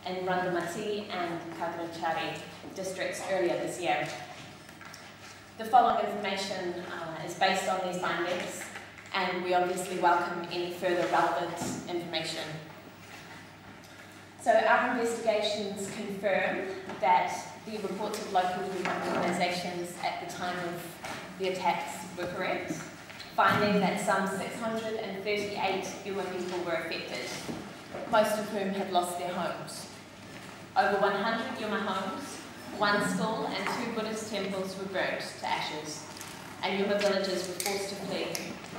in Rangamati and Kagrachari districts earlier this year. The following information is based on these findings, and we obviously welcome any further relevant information. So our investigations confirm that the reports of local organisations at the time of the attacks were correct, finding that some 638 Yuma people were affected, most of whom had lost their homes. Over 100 Yuma homes, 1 school and 2 Buddhist temples were burnt to ashes, and Yuma villagers were forced to flee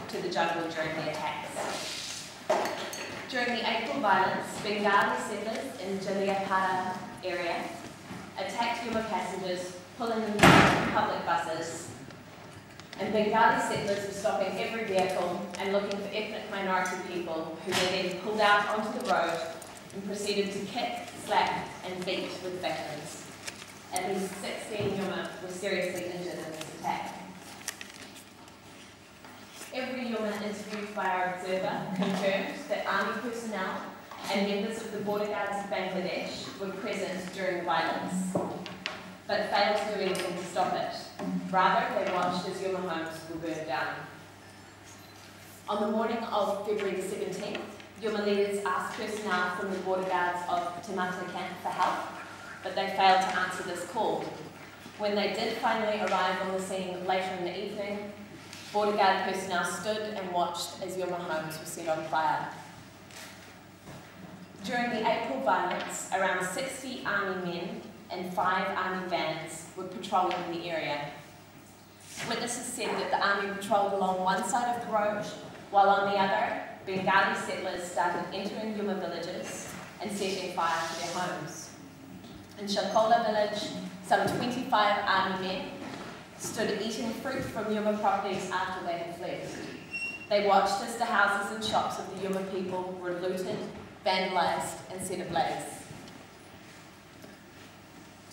to the jungle during the attacks. During the April violence, Bangali settlers in Jaliapara area attacked Yuma passengers, pulling them down public buses, and Bangali settlers were stopping every vehicle and looking for ethnic minority people who they then pulled out onto the road and proceeded to kick, slap and beat with batons. At least 16 Yuma were seriously injured in this attack. Every Yuma interviewed by our observer confirmed that army personnel and members of the border guards of Bangladesh were present during the violence, but failed to do anything to stop it. Rather, they watched as Yuma homes were burned down. On the morning of February the 17th, Yuma leaders asked personnel from the border guards of Tamata camp for help, but they failed to answer this call. When they did finally arrive on the scene later in the evening, border guard personnel stood and watched as Yuma homes were set on fire. During the April violence, around 60 army men and 5 army vans were patrolling in the area. Witnesses said that the army patrolled along one side of the road, while on the other, Bengali settlers started entering Yuma villages and setting fire to their homes. In Shakola village, some 25 army men stood eating fruit from Yuma properties after they had fled. They watched as the houses and shops of the Yuma people were looted, vandalised and set ablaze.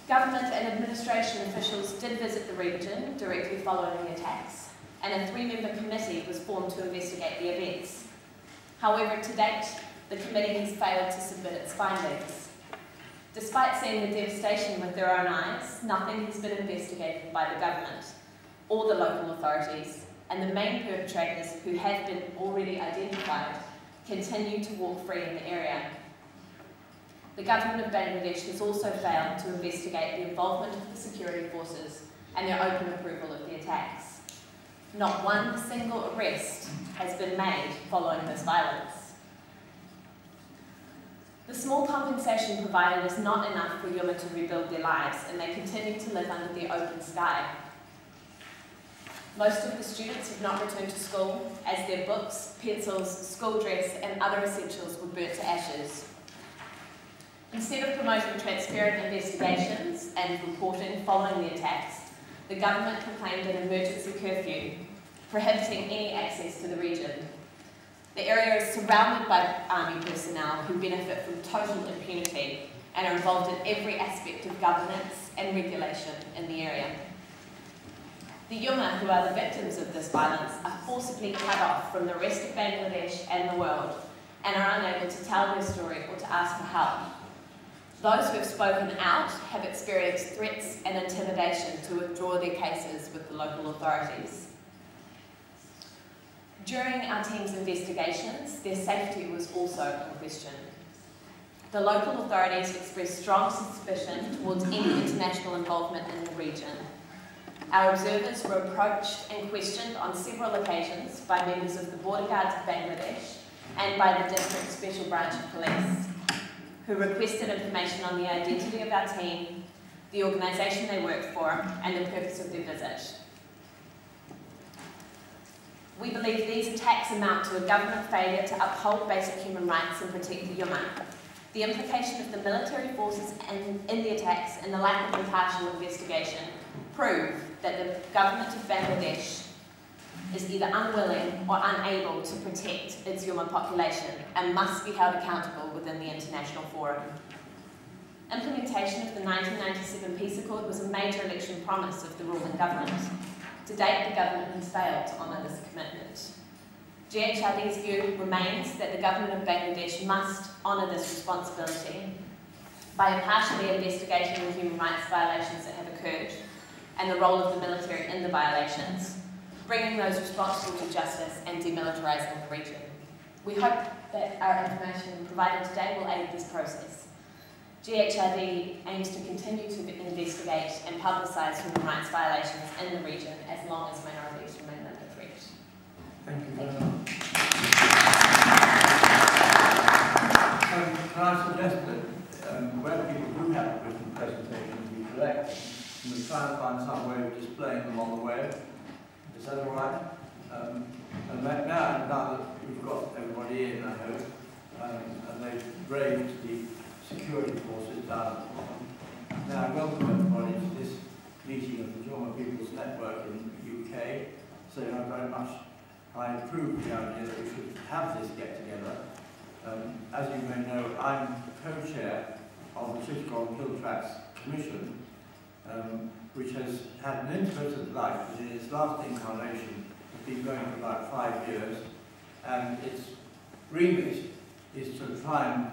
Government and administration officials did visit the region directly following the attacks, and a 3-member committee was formed to investigate the events. However, to date, the committee has failed to submit its findings. Despite seeing the devastation with their own eyes, nothing has been investigated by the government or the local authorities, and the main perpetrators, who have been already identified, continue to walk free in the area. The government of Bangladesh has also failed to investigate the involvement of the security forces and their open approval of the attacks. Not one single arrest has been made following this violence. The small compensation provided is not enough for Yuma to rebuild their lives, and they continue to live under the open sky. Most of the students have not returned to school, as their books, pencils, school dress and other essentials were burnt to ashes. Instead of promoting transparent investigations and reporting following the attacks, the government proclaimed an emergency curfew, prohibiting any access to the region. The area is surrounded by army personnel who benefit from total impunity and are involved in every aspect of governance and regulation in the area. The Yuma, who are the victims of this violence, are forcibly cut off from the rest of Bangladesh and the world, and are unable to tell their story or to ask for help. Those who have spoken out have experienced threats and intimidation to withdraw their cases with the local authorities. During our team's investigations, their safety was also in question. The local authorities expressed strong suspicion towards any international involvement in the region. Our observers were approached and questioned on several occasions by members of the Border Guards of Bangladesh and by the District Special Branch of Police, who requested information on the identity of our team, the organisation they worked for, and the purpose of their visit. We believe these attacks amount to a government failure to uphold basic human rights and protect the Yuma. The implication of the military forces in the attacks and the lack of impartial investigation prove that the government of Bangladesh is either unwilling or unable to protect its Yuma population and must be held accountable within the international forum. Implementation of the 1997 Peace Accord was a major election promise of the ruling government. To date, the government has failed to honour this commitment. GHRD's view remains that the government of Bangladesh must honour this responsibility by impartially investigating the human rights violations that have occurred and the role of the military in the violations, bringing those responsible to justice and demilitarising the region. We hope that our information provided today will aid this process. GHRD aims to continue to investigate and publicise human rights violations in the region as long as minorities remain under threat. Thank you very much. Can I suggest that where people do have written presentations, we collect them and we try and find some way of displaying them on the web. Is that all right? And now that we've got everybody in, I hope, and they've braved the security forces down at the bottom. Now, I welcome everybody to this meeting of the German People's Network in the UK. So I approve the idea that we should have this get-together. As you may know, I'm co-chair of the Chittagong Hill Tracts Commission, which has had an intermittent life, but in its last incarnation has been going for about 5 years, and its remit is to try and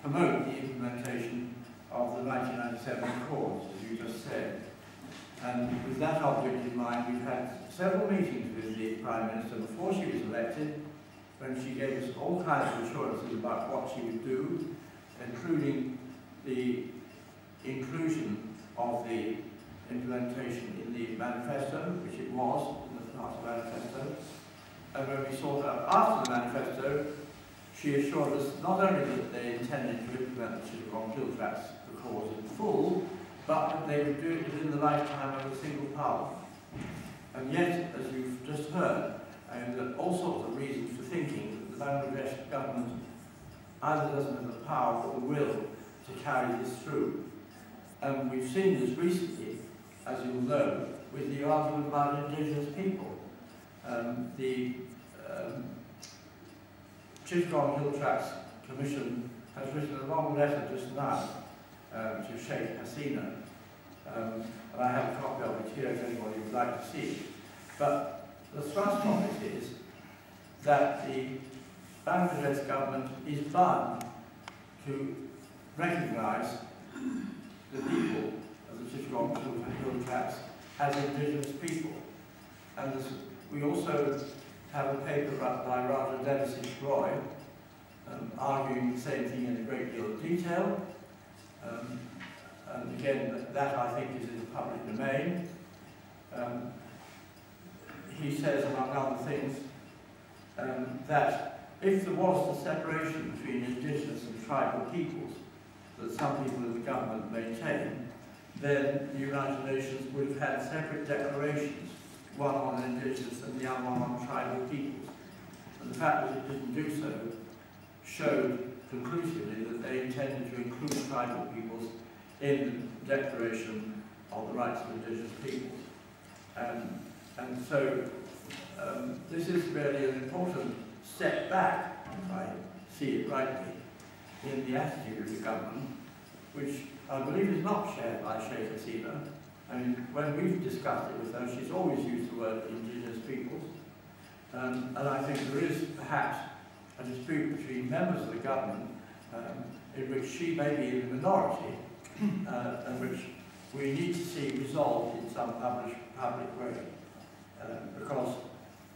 promote the implementation of the 1997 Accords, as you just said. And with that object in mind, we've had several meetings with the Prime Minister before she was elected, when she gave us all kinds of assurances about what she would do, including the inclusion of the implementation in the manifesto, which it was in the last manifesto. And when we sought out after the manifesto, she assured us not only that they intended to implement the Chittagong Hill Tracts Accords in full, but that they would do it within the lifetime of a single parliament. And yet, as you've just heard, there are all sorts of reasons for thinking that the Bangladesh government either doesn't have the power or the will to carry this through. And we've seen this recently, as you'll know, with the argument about indigenous people. The Chittagong Hill Tracts Commission has written a long letter just now to Sheikh Hasina, and I have a copy of it here if anybody would like to see it. But the thrust of it is that the Bangladesh government is bound to recognise the people of the Chittagong Hill Tracts as indigenous people. And we also have a paper by Raja Devashish Roy arguing the same thing in a great deal of detail. And again, that I think is in the public domain. He says, among other things, that if there was the separation between indigenous and tribal peoples that some people in the government maintain, then the United Nations would have had separate declarations, one on indigenous and the other one on tribal peoples. And the fact that it didn't do so showed conclusively that they intended to include tribal peoples in the Declaration of the Rights of Indigenous Peoples. And so this is really an important step back, if I see it rightly, in the attitude of the government, which I believe is not shared by Sheikh Hasina. I mean, when we've discussed it with her, she's always used the word indigenous peoples. And I think there is perhaps a dispute between members of the government in which she may be in the minority and which we need to see resolved in some public way. Because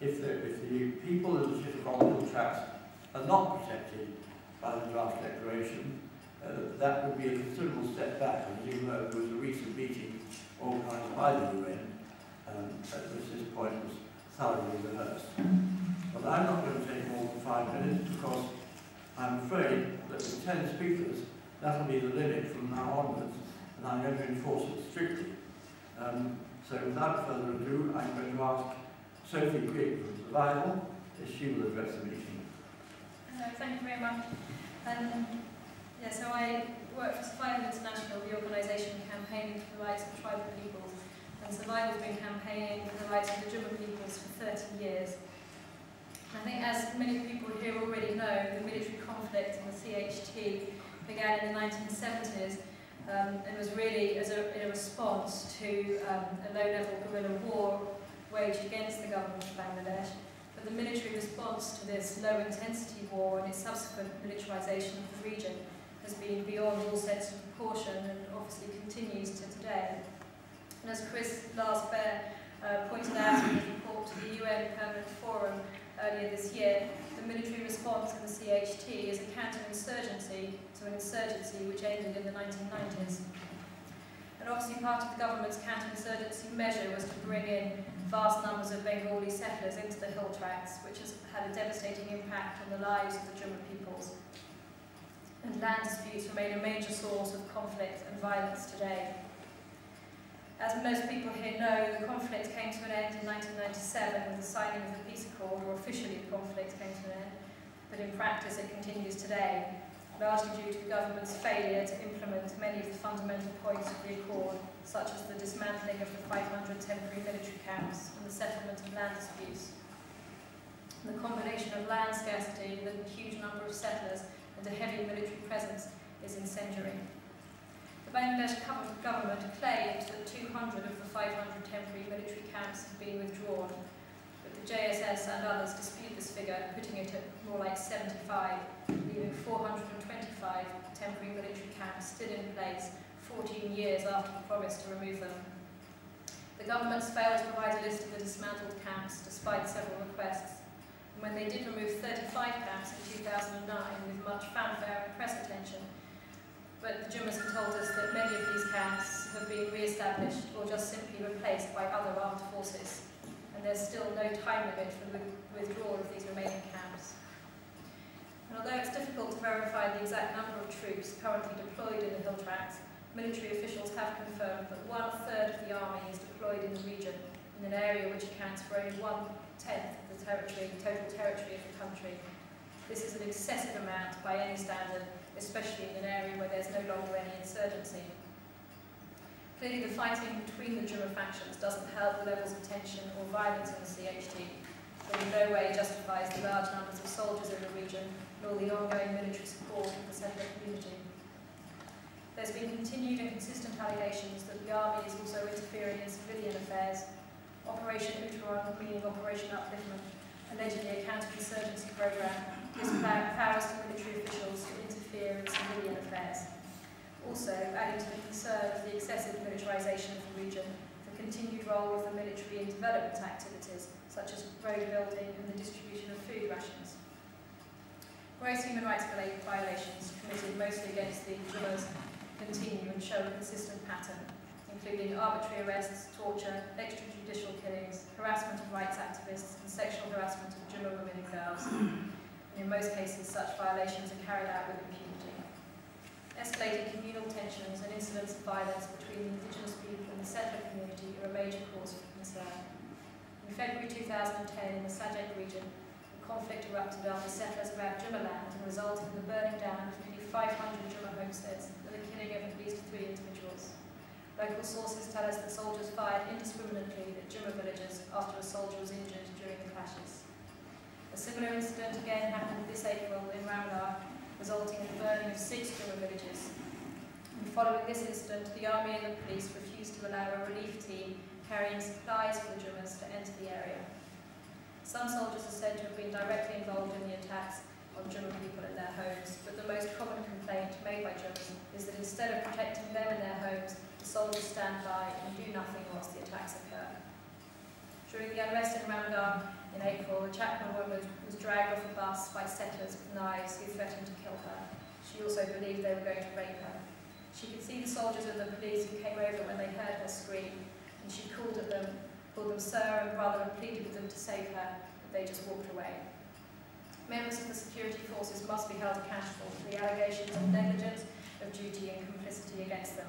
if the people of the Chittagong Hill Tracts are not protected by the draft declaration, that would be a considerable step back. As you know, there was a recent meeting organised by the UN at which this point was thoroughly rehearsed. But I'm not going to take more than 5 minutes because I'm afraid that with 10 speakers, that will be the limit from now onwards, and I'm going to enforce it strictly. So without further ado, I'm going to ask Sophie Quick from Survival if she will address the meeting. Hello, thank you very much. So I work for Survival International, the organisation campaigning for the rights of tribal peoples. And Survival has been campaigning for the rights of the Jumma peoples for 30 years. I think, as many people here already know, the military conflict in the CHT began in the 1970s and was really in a response to a low-level guerrilla war waged against the government of Bangladesh. But the military response to this low-intensity war and its subsequent militarisation of the region has been beyond all sense of proportion and obviously continues to today. And as Chris Lars-Bear pointed out in his report to the UN Permanent Forum earlier this year, the military response in the CHT is a counter-insurgency to an insurgency which ended in the 1990s. And obviously part of the government's counter-insurgency measure was to bring in vast numbers of Bengali settlers into the hill tracts, which has had a devastating impact on the lives of the Jumma peoples. And land disputes remain a major source of conflict and violence today. As most people here know, the conflict came to an end in 1997 with the signing of the peace accord, or officially the conflict came to an end, but in practice it continues today, largely due to the government's failure to implement many of the fundamental points of the accord, such as the dismantling of the 500 temporary military camps and the settlement of land disputes. And the combination of land scarcity with a huge number of settlers and a heavy military presence is incendiary. The Bangladesh government claimed that 200 of the 500 temporary military camps have been withdrawn, but the JSS and others dispute this figure, putting it at more like 75, leaving 425 temporary military camps still in place 14 years after the promise to remove them. The government's failed to provide a list of the dismantled camps despite several requests, and when they did remove 35 camps in 2009 with much fanfare and press attention, but the Jummas have told us that many of these camps have been re-established or just simply replaced by other armed forces, and there's still no time limit for the withdrawal of these remaining camps. And although it's difficult to verify the exact number of troops currently deployed in the hill tracts, military officials have confirmed that 1/3 of the army is deployed in the region, in an area which accounts for only 1/10 of the total territory of the country. This is an excessive amount by any standard, especially in an area where there's no longer any insurgency. Clearly the fighting between the Jumma factions doesn't help the levels of tension or violence in the CHT, but in no way justifies the large numbers of soldiers in the region, nor the ongoing military support of the settler community. There's been continued and consistent allegations that the army is also interfering in civilian affairs. Operation Uttaran, meaning Operation Upliftment, allegedly a counter-insurgency program, gives powers to military officials to interfere in civilian affairs. Also, adding to the concern of the excessive militarisation of the region, the continued role of the military in development activities, such as road building and the distribution of food rations. Gross human rights violations committed mostly against the Jummas continue and show a consistent pattern, including arbitrary arrests, torture, extrajudicial killings, harassment of rights activists, and sexual harassment of Jumma women and girls. And in most cases, such violations are carried out with impunity. Escalating communal tensions and incidents of violence between the indigenous people and the settler community are a major cause for concern. In February 2010, in the Sajek region, a conflict erupted after settlers grabbed Jumma land and resulted in the burning down of nearly 500 Jumma homesteads and the killing of at least 3 individuals. Local sources tell us that soldiers fired indiscriminately at Jumma villagers after a soldier was injured during the clashes. A similar incident again happened this April in Ramgarh, resulting in the burning of 6 Jumma villages. And following this incident, the army and the police refused to allow a relief team carrying supplies for the Jummas to enter the area. Some soldiers are said to have been directly involved in the attacks on Jumma people in their homes, but the most common complaint made by Jummas is that instead of protecting them in their homes, the soldiers stand by and do nothing whilst the attacks occur. During the unrest in Ramgarh in April, a Chapman woman was dragged off a bus by settlers with knives who threatened to kill her. She also believed they were going to rape her. She could see the soldiers and the police who came over when they heard her scream, and she called them sir and brother and pleaded with them to save her, but they just walked away. Members of the security forces must be held accountable for the allegations of negligence of duty and complicity against them.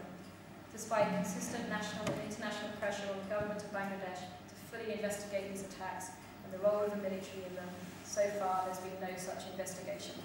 Despite consistent national and international pressure on the government of Bangladesh to fully investigate these attacks and the role of the military in them, so far there's been no such investigation.